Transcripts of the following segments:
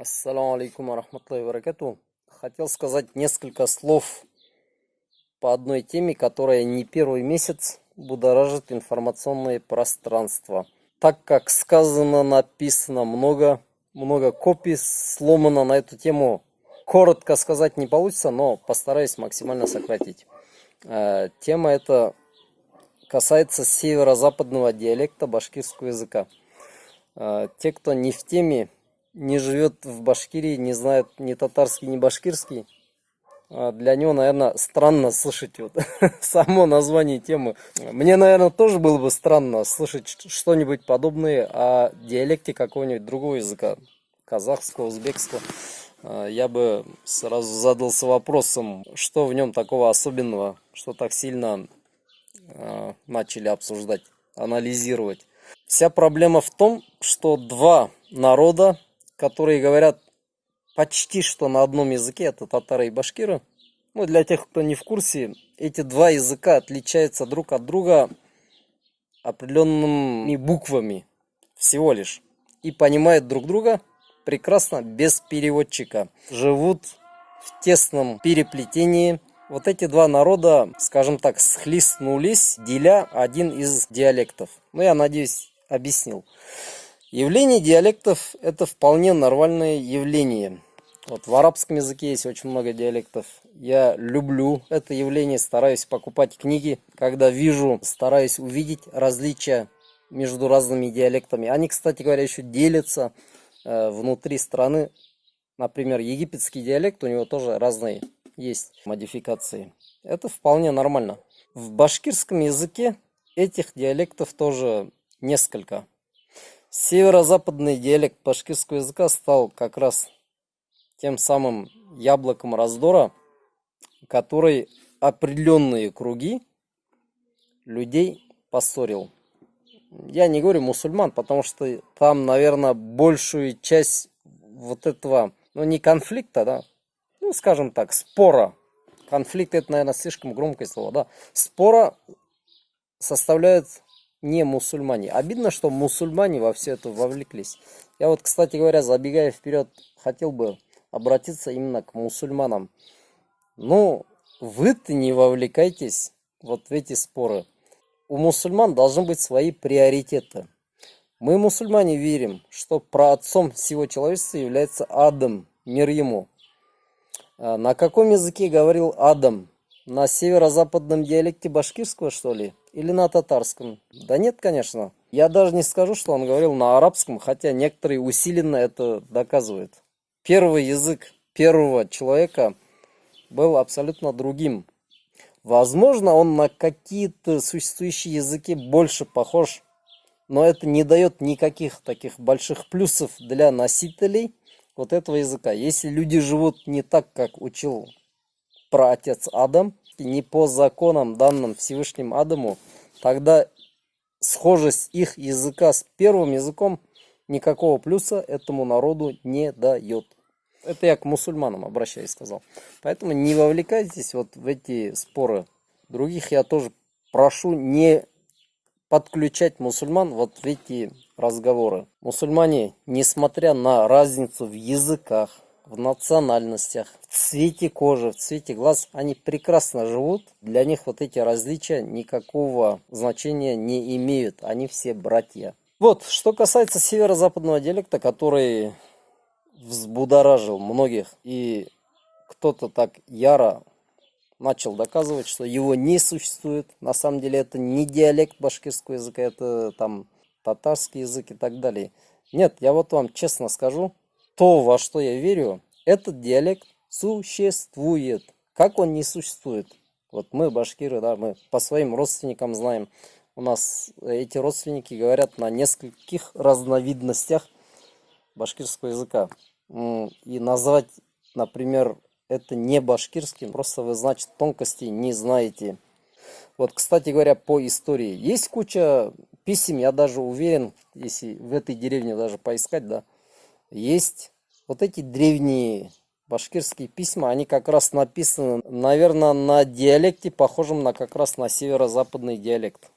Ассаламу алейкум рахматлахи баракату. Хотел сказать несколько слов по одной теме, которая не первый месяц будоражит информационное пространство. Так как сказано, написано много копий сломано на эту тему. Коротко сказать не получится, но постараюсь максимально сократить. Тема эта касается северо-западного диалекта башкирского языка. Те, кто не в теме, не живет в Башкирии, не знает ни татарский, ни башкирский, для него, наверное, странно слышать вот само название темы. Мне, наверное, тоже было бы странно слышать что-нибудь подобное о диалекте какого-нибудь другого языка, казахского, узбекского. Я бы сразу задался вопросом, что в нем такого особенного, что так сильно начали обсуждать, анализировать. Вся проблема в том, что два народа, которые говорят почти что на одном языке, это татары и башкиры. Ну, для тех, кто не в курсе, эти два языка отличаются друг от друга определенными буквами всего лишь. И понимают друг друга прекрасно без переводчика. Живут в тесном переплетении. Вот эти два народа, скажем так, схлестнулись, деля один из диалектов. Ну, я надеюсь, объяснил. Явление диалектов – это вполне нормальное явление. Вот в арабском языке есть очень много диалектов. Я люблю это явление, стараюсь покупать книги. Когда вижу, стараюсь увидеть различия между разными диалектами. Они, кстати говоря, еще делятся внутри страны. Например, египетский диалект, у него тоже разные есть модификации. Это вполне нормально. В башкирском языке этих диалектов тоже несколько. Северо-западный диалект башкирского языка стал как раз тем самым яблоком раздора, который определенные круги людей поссорил. Я не говорю мусульман, потому что там, наверное, большую часть вот этого, ну не конфликта, да, ну скажем так, спора. Конфликт это, наверное, слишком громкое слово, да. Спора составляют не мусульмане. Обидно, что мусульмане во все это вовлеклись. Я вот, кстати говоря, забегая вперед, хотел бы обратиться именно к мусульманам. Ну, вы-то не вовлекайтесь вот в эти споры. У мусульман должны быть свои приоритеты. Мы, мусульмане, верим, что праотцом всего человечества является Адам, мир ему. На каком языке говорил Адам? На северо-западном диалекте башкирского, что ли? Или на татарском? Да нет, конечно. Я даже не скажу, что он говорил на арабском, хотя некоторые усиленно это доказывают. Первый язык первого человека был абсолютно другим. Возможно, он на какие-то существующие языки больше похож, но это не дает никаких таких больших плюсов для носителей вот этого языка. Если люди живут не так, как учил праотец Адам, не по законам, данным Всевышним Адаму, тогда схожесть их языка с первым языком никакого плюса этому народу не дает. Это я к мусульманам обращаюсь, сказал. Поэтому не вовлекайтесь вот в эти споры. Других я тоже прошу не подключать мусульман вот в эти разговоры. Мусульмане, несмотря на разницу в языках, в национальностях, в цвете кожи, в цвете глаз, они прекрасно живут. Для них вот эти различия никакого значения не имеют. Они все братья. Вот, что касается северо-западного диалекта, который взбудоражил многих, и кто-то так яро начал доказывать, что его не существует. На самом деле это не диалект башкирского языка, это там татарский язык и так далее. Нет, я вот вам честно скажу, то, во что я верю, этот диалект существует. Как он не существует? Вот мы, башкиры, да, мы по своим родственникам знаем. У нас эти родственники говорят на нескольких разновидностях башкирского языка. И назвать, например, это не башкирским, просто вы, значит, тонкостей не знаете. Вот, кстати говоря, по истории. Есть куча писем, я даже уверен, если в этой деревне даже поискать, да, есть вот эти древние башкирские письма, они как раз написаны, наверное, на диалекте, похожем на как раз на северо-западный диалект.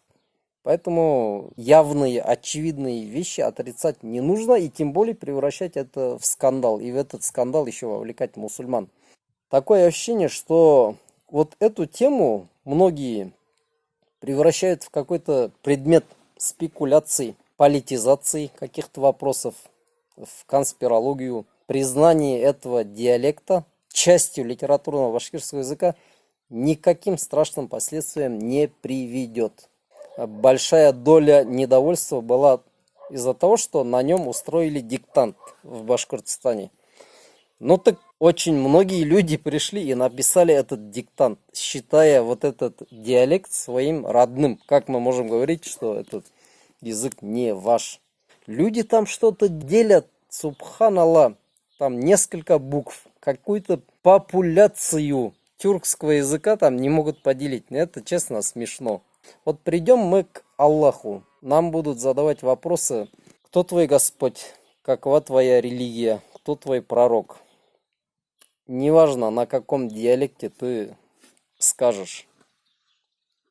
Поэтому явные, очевидные вещи отрицать не нужно, и тем более превращать это в скандал. И в этот скандал еще вовлекать мусульман. Такое ощущение, что вот эту тему многие превращают в какой-то предмет спекуляций, политизации каких-то вопросов, в конспирологию. Признание этого диалекта частью литературного башкирского языка никаким страшным последствиям не приведет. Большая доля недовольства была из-за того, что на нем устроили диктант в Башкортостане. Ну так очень многие люди пришли и написали этот диктант, считая вот этот диалект своим родным. Как мы можем говорить, что этот язык не ваш? Люди там что-то делят, субханаллах, там несколько букв, какую-то популяцию тюркского языка там не могут поделить. Это, честно, смешно. Вот придем мы к Аллаху, нам будут задавать вопросы: кто твой Господь, какова твоя религия, кто твой пророк. Неважно, на каком диалекте ты скажешь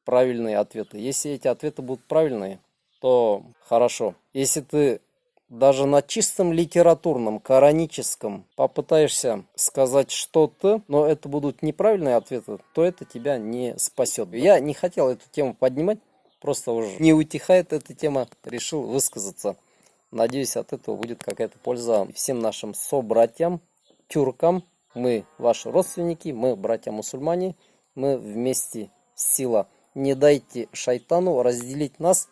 правильные ответы. Если эти ответы будут правильные, то хорошо. Если ты даже на чистом литературном, кораническом попытаешься сказать что-то, но это будут неправильные ответы, то это тебя не спасет. Я не хотел эту тему поднимать, просто уже не утихает эта тема, решил высказаться. Надеюсь, от этого будет какая-то польза всем нашим собратьям, тюркам. Мы ваши родственники, мы братья-мусульмане, мы вместе сила. Не дайте шайтану разделить нас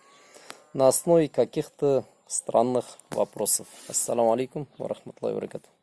на основе каких-то странных вопросов. Ассаламу алейкум ва рахматуллахи ва баракатуху.